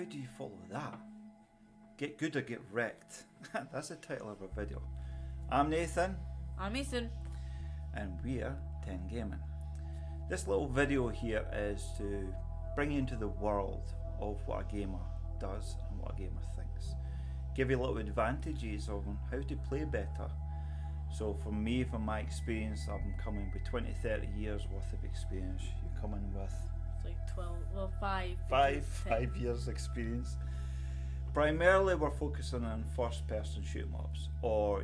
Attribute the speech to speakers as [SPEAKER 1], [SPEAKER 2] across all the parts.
[SPEAKER 1] do you follow that? Get good or get wrecked. That's the title of our video. I'm Nathan.
[SPEAKER 2] I'm Ethan.
[SPEAKER 1] And we're 10 Gaming. This little video here is to bring you into the world of what a gamer does and what a gamer thinks. Give you little advantages on how to play better. So for me, from my experience, I'm coming with 20-30 years worth of experience. You're coming with...
[SPEAKER 2] It's like 12, well 5.
[SPEAKER 1] Five years experience. Primarily we're focusing on first person shoot 'em ups or,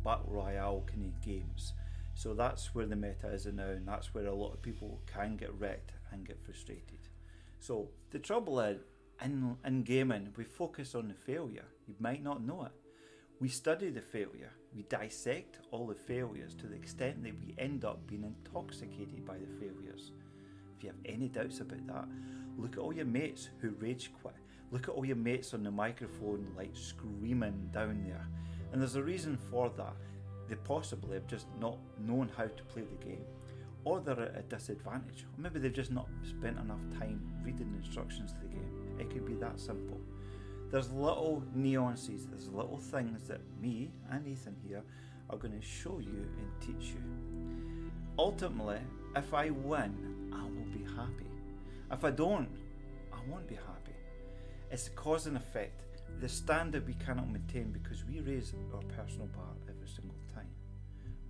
[SPEAKER 1] battle royale kind of games. So that's where the meta is now, and that's where a lot of people can get wrecked and get frustrated. So the trouble is, in gaming, we focus on the failure. You might not know it. We study the failure. We dissect all the failures to the extent that we end up being intoxicated by the failures. If you have any doubts about that, look at all your mates who rage quit. Look at all your mates on the microphone like screaming down there. And there's a reason for that. They possibly have just not known how to play the game, or they're at a disadvantage, or maybe they've just not spent enough time reading the instructions to the game. It could be that simple. There's little nuances, there's little things that me and Ethan here are going to show you and teach you. Ultimately, if I win, I will be happy. If I don't, I won't be happy. It's cause and effect. The standard we cannot maintain because we raise our personal bar every single time.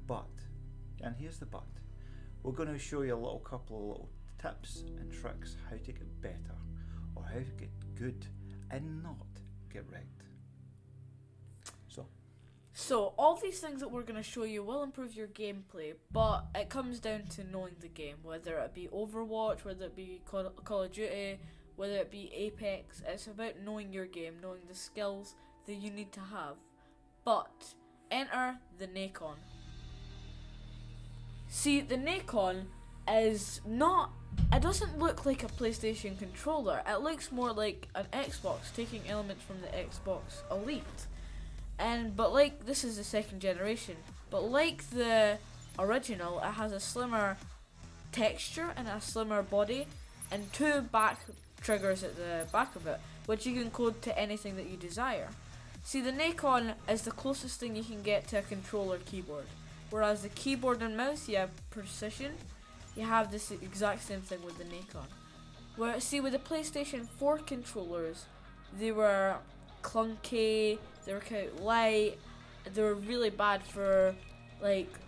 [SPEAKER 1] But, and here's the but, we're going to show you a couple of little tips and tricks how to get better or how to get good and not get wrecked.
[SPEAKER 2] So all these things that we're going to show you will improve your gameplay, but it comes down to knowing the game, whether it be Overwatch, whether it be Call of Duty, whether it be Apex. It's about knowing your game, knowing the skills that you need to have. But enter the Nacon. See, the Nacon is not... It doesn't look like a PlayStation controller. It looks more like an Xbox, taking elements from the Xbox Elite. But this is the second generation. But like the original, it has a slimmer texture and a slimmer body, and 2 back triggers at the back of it, which you can code to anything that you desire. See, the Nacon is the closest thing you can get to a controller keyboard. Whereas the keyboard and mouse, you have precision. You have this exact same thing with the Nacon. With the PlayStation 4 controllers, they were clunky, they were kind of light, they were really bad for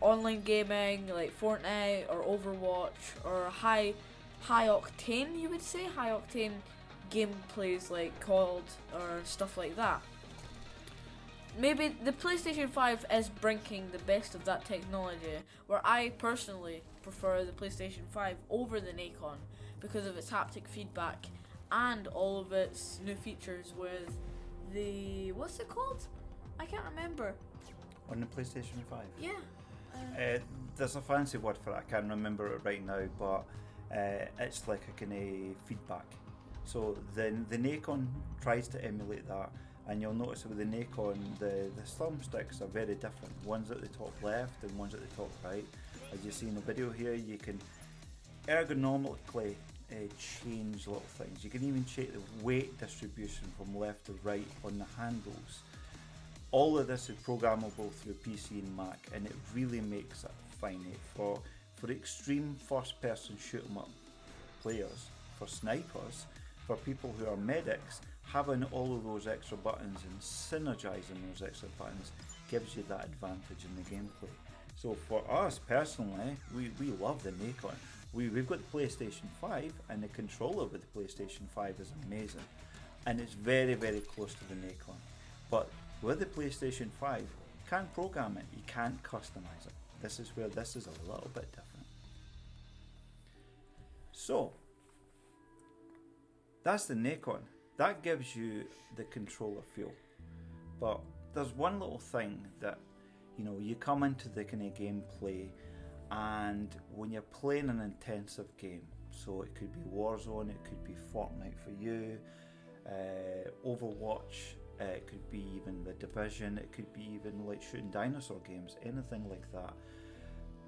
[SPEAKER 2] online gaming, like Fortnite or Overwatch, or high octane, you would say, high octane gameplays like COD or stuff like that. Maybe the PlayStation 5 is bringing the best of that technology, where I personally prefer the PlayStation 5 over the Nacon because of its haptic feedback and all of its new features with the... what's it called? I can't remember.
[SPEAKER 1] On the PlayStation 5?
[SPEAKER 2] Yeah.
[SPEAKER 1] There's a fancy word for it, I can't remember it right now, but it's like a kind of feedback. So the Nacon tries to emulate that, and you'll notice with the Nacon, the thumbsticks are very different. One's at the top left and one's at the top right. As you see in the video here, you can ergonomically change little things. You can even change the weight distribution from left to right on the handles. All of this is programmable through PC and Mac, and it really makes it fine for extreme first person shoot 'em up players, for snipers, for people who are medics. Having all of those extra buttons and synergizing those extra buttons gives you that advantage in the gameplay. So for us personally, we love the Nacon. We've got the PlayStation 5, and the controller with the PlayStation 5 is amazing, and it's very, very close to the Nacon. But with the PlayStation 5, you can't program it, you can't customize it. This is where this is a little bit different. So that's the Nacon. That gives you the controller feel. But there's one little thing that, you come into the kind of gameplay, and when you're playing an intensive game, so it could be Warzone, it could be Fortnite for you, Overwatch, it could be even The Division, it could be even like shooting dinosaur games, anything like that.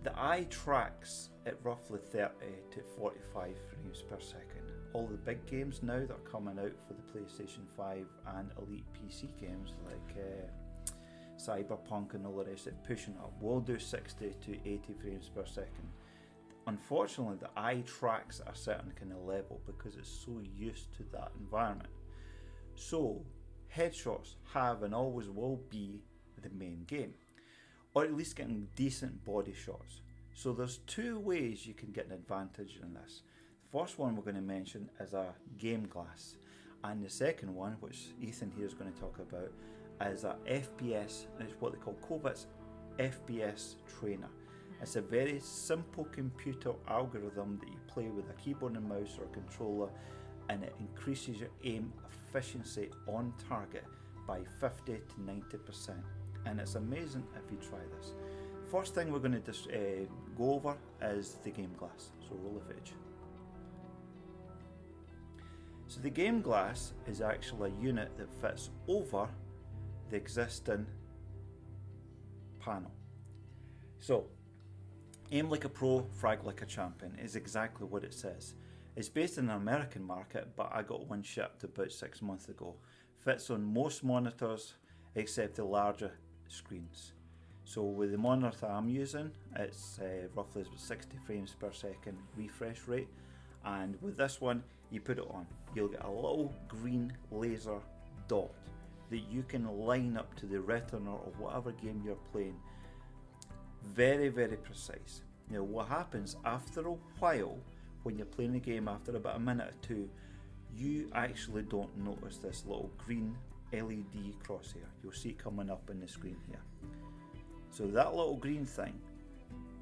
[SPEAKER 1] The eye tracks at roughly 30 to 45 frames per second all the big games now that are coming out for the PlayStation 5 and Elite PC games like Cyberpunk and all the rest of it, pushing up, will do 60 to 80 frames per second. Unfortunately, the eye tracks at a certain kind of level because it's so used to that environment. So, headshots have and always will be the main game, or at least getting decent body shots. So there's two ways you can get an advantage in this. The first one we're going to mention is a game glass, and the second one, which Ethan here is going to talk about, is a FPS, and it's what they call Kovac's FPS trainer. It's a very simple computer algorithm that you play with a keyboard and mouse or a controller, and it increases your aim efficiency on target by 50 to 90%. And it's amazing if you try this. First thing we're going to go over is the game glass. So roll the footage. So the game glass is actually a unit that fits over the existing panel. So aim like a pro, frag like a champion is exactly what it says. It's based in the American market, but I got one shipped about 6 months ago. Fits on most monitors except the larger screens. So with the monitor I'm using, it's roughly 60 frames per second refresh rate, and with this one you put it on, you'll get a little green laser dot that you can line up to the retina of whatever game you're playing. Very, very precise. Now what happens after a while when you're playing the game, after about a minute or two, you actually don't notice this little green LED crosshair. You'll see it coming up on the screen here. So that little green thing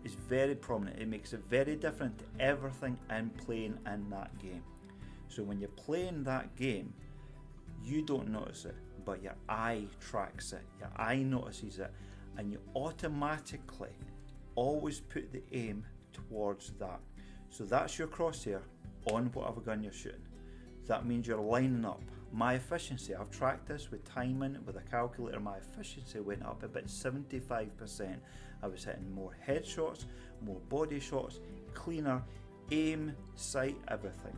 [SPEAKER 1] is very prominent. It makes it very different to everything in playing in that game. So when you're playing that game, you don't notice it, but your eye tracks it, your eye notices it, and you automatically always put the aim towards that. So that's your crosshair on whatever gun you're shooting. That means you're lining up. My efficiency, I've tracked this with timing, with a calculator, my efficiency went up about 75%. I was hitting more headshots, more body shots, cleaner, aim, sight, everything.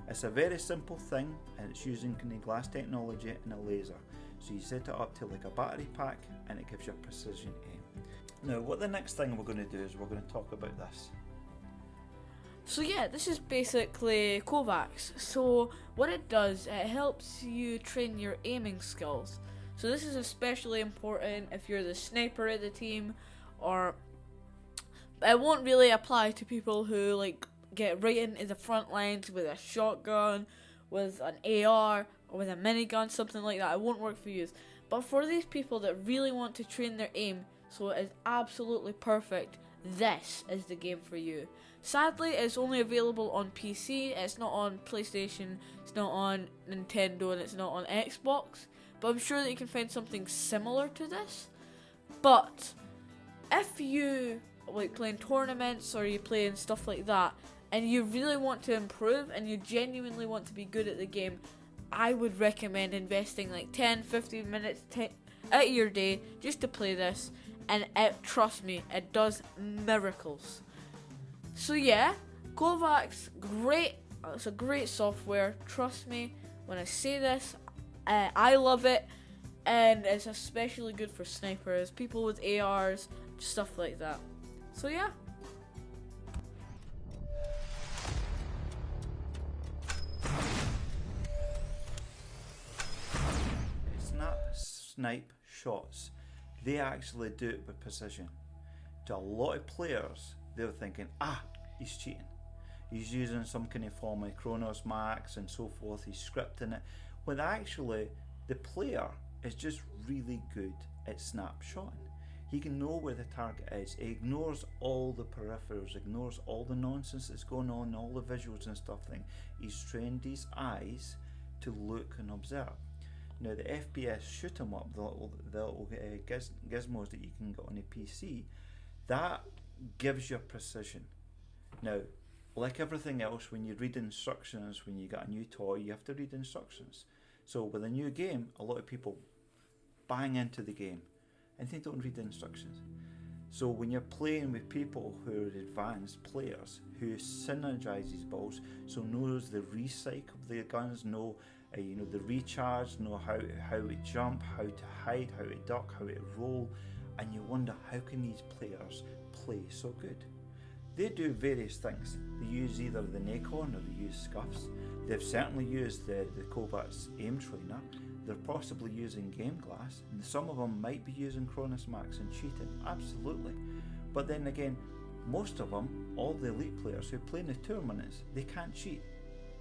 [SPEAKER 1] It's a very simple thing, and it's using glass technology and a laser. So you set it up to like a battery pack and it gives you a precision aim. Now what the next thing we're going to do is we're going to talk about this.
[SPEAKER 2] So yeah, this is basically Kovac's. So what it does, it helps you train your aiming skills. So this is especially important if you're the sniper of the team, or it won't really apply to people who like get right into the front lines with a shotgun, with an AR, or with a minigun, something like that. It won't work for you. But for these people that really want to train their aim, so it is absolutely perfect, this is the game for you. Sadly, it's only available on PC, it's not on PlayStation, it's not on Nintendo, and it's not on Xbox, but I'm sure that you can find something similar to this. But if you like playing tournaments or you playing stuff like that, and you really want to improve and you genuinely want to be good at the game, I would recommend investing like 10-15 minutes out of your day just to play this, and trust me, it does miracles. So yeah, Kovac's great. It's a great software. Trust me when I say this. I love it, and it's especially good for snipers, people with ARs, stuff like that. So yeah.
[SPEAKER 1] Snipe shots, they actually do it with precision. To a lot of players, they're thinking, he's cheating, he's using some kind of form of Chronos Max and so forth, he's scripting it, when actually the player is just really good at snapshotting. He can know where the target is, he ignores all the peripherals, ignores all the nonsense that's going on, all the visuals and stuff. He's trained his eyes to look and observe. Now the FPS shoot 'em up, the little gizmos that you can get on a PC, that gives you precision. Now, like everything else, when you read instructions, when you get a new toy, you have to read instructions. So with a new game, a lot of people bang into the game and they don't read the instructions. So when you're playing with people who are advanced players, who synergize these balls, so knows the recycle of the guns, know the recharge, know how to jump, how to hide, how to duck, how to roll, and you wonder how can these players play so good. They do various things. They use either the Nacon or they use scuffs. They've certainly used the Kobat's aim trainer. They're possibly using Game Glass, and some of them might be using Cronus Max and cheating, absolutely. But then again, most of them, all the elite players who play in the tournaments, they can't cheat.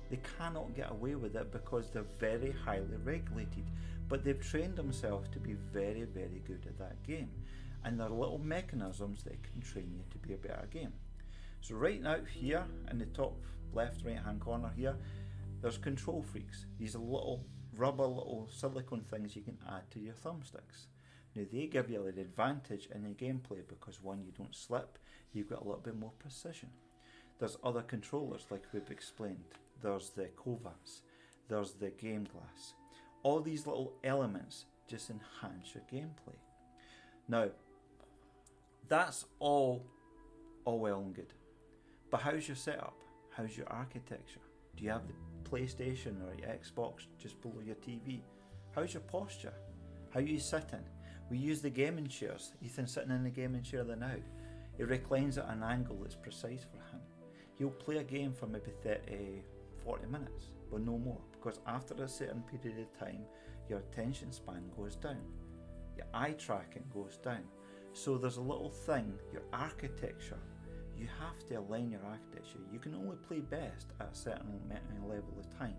[SPEAKER 1] They cannot get away with it because they're very highly regulated. But they've trained themselves to be very, very good at that game. And there are little mechanisms that can train you to be a better game. So right now here in the top left right hand corner here, there's control freaks. These are little silicone things you can add to your thumbsticks. Now they give you an advantage in the gameplay because one, you don't slip, you've got a little bit more precision. There's other controllers like we've explained. There's the Kovats, there's the Game Glass. All these little elements just enhance your gameplay. Now, that's all well and good. But how's your setup? How's your architecture? Do you have the PlayStation or your Xbox just below your TV? How's your posture? How are you sitting? We use the gaming chairs. Ethan's sitting in the gaming chair there now. He reclines at an angle that's precise for him. He'll play a game for maybe 40 minutes, but no more, because after a certain period of time, your attention span goes down. Your eye tracking goes down. So there's a little thing, your architecture. You have to align your architecture. You can only play best at a certain level of time.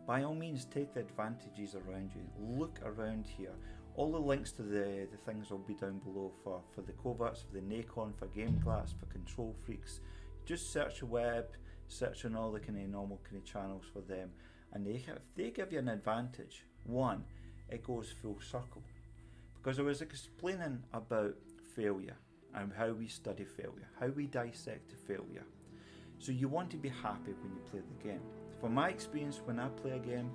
[SPEAKER 1] By all means, take the advantages around you. Look around here. All the links to the things will be down below for the Kovats, for the Nacon, for Game Glass, for Control Freaks. Just search the web, search on all the kind of normal kind of channels for them, and they give you an advantage. One, it goes full circle. Because I was explaining about failure and how we study failure, how we dissect failure. So you want to be happy when you play the game. From my experience, when I play a game,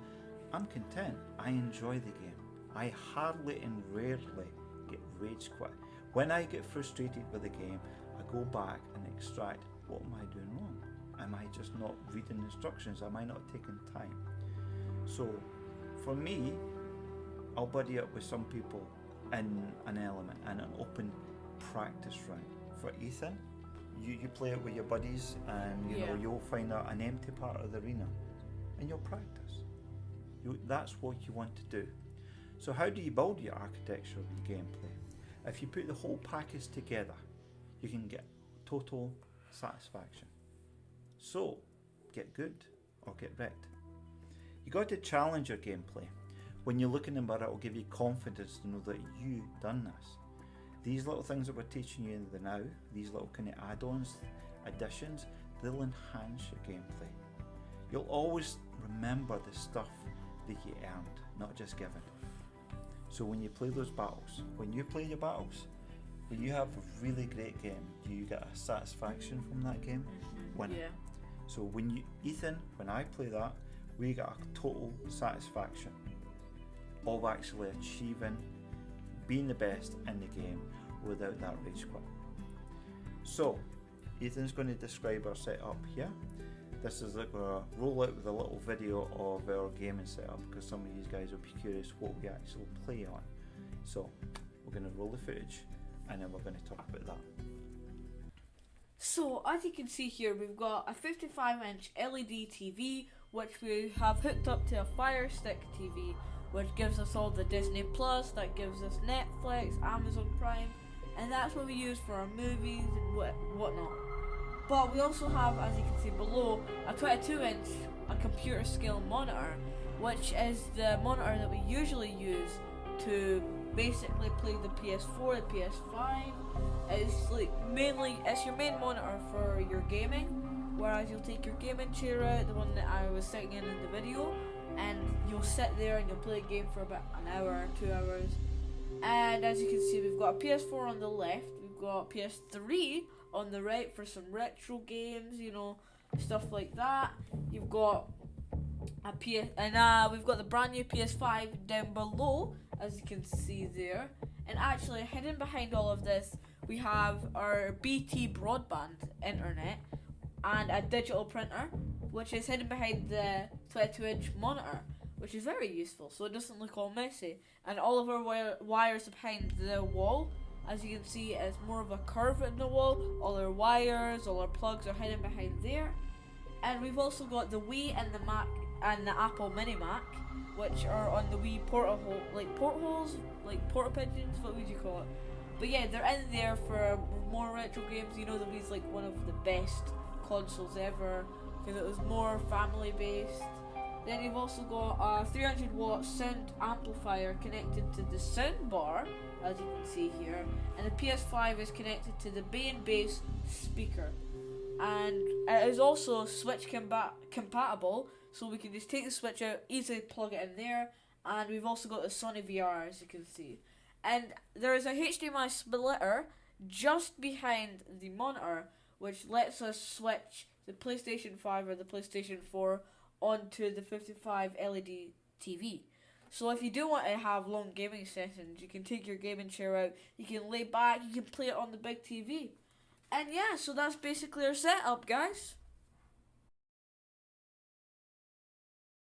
[SPEAKER 1] I'm content. I enjoy the game. I hardly and rarely get rage quit. When I get frustrated with the game, I go back and extract, what am I doing wrong? Am I just not reading instructions? Am I not taking time? So for me, I'll buddy up with some people in an element and an open practice round. For Ethan, you play it with your buddies, and you know you'll find out an empty part of the arena and you'll practice. That's what you want to do. So how do you build your architecture of your gameplay? If you put the whole package together, you can get total satisfaction. So get good or get wrecked. You got to challenge your gameplay. When you look in the mirror, it will give you confidence to know that you've done this. These little things that we're teaching you in the now, these little kind of add-ons, additions, they'll enhance your gameplay. You'll always remember the stuff that you earned, not just given. So when you play those battles, when you play your battles, when you have a really great game, do you get a satisfaction from that game? Winning.
[SPEAKER 2] Yeah.
[SPEAKER 1] So when I play that, we get a total satisfaction of actually achieving, being the best in the game without that rage quit. So Ethan's going to describe our setup here. This is like a roll out with a little video of our gaming setup, because some of you guys will be curious what we actually play on. So we're going to roll the footage and then we're going to talk about that.
[SPEAKER 2] So as you can see here, we've got a 55-inch LED TV, which we have hooked up to a Fire Stick TV, which gives us all the Disney Plus, that gives us Netflix, Amazon Prime, and that's what we use for our movies and whatnot. But we also have, as you can see below, a 22-inch, a computer scale monitor, which is the monitor that we usually use to basically play the PS4, the PS5. It's your main monitor for your gaming, whereas you'll take your gaming chair out, the one that I was sitting in the video, and you'll sit there and you'll play a game for about an hour, 2 hours. And as you can see, we've got a PS4 on the left, we've got PS3 on the right for some retro games, stuff like that. You've got we've got the brand new PS5 down below, as you can see there. And actually, hidden behind all of this, we have our BT broadband internet and a digital printer, which is hidden behind the 22-inch monitor, which is very useful so it doesn't look all messy. And all of our wires behind the wall, as you can see, it's more of a curve in the wall. All our wires, all our plugs are hidden behind there. And we've also got the Wii and the Mac and the Apple Mini Mac, which are on the Wii portholes, like porta pigeons, what would you call it? But yeah, they're in there for more retro games. You know, the Wii's like one of the best consoles ever because it was more family based. Then you've also got a 300 watt sound amplifier connected to the sound bar, as you can see here, and the PS5 is connected to the bay and bass speaker. And it is also Switch compatible, so we can just take the Switch out, easily plug it in there. And we've also got the Sony VR, as you can see. And there is a HDMI splitter just behind the monitor, which lets us switch the PlayStation 5 or the PlayStation 4 onto the 55 LED TV. So if you do want to have long gaming sessions, you can take your gaming chair out, you can lay back, you can play it on the big TV. And yeah, so that's basically our setup, guys.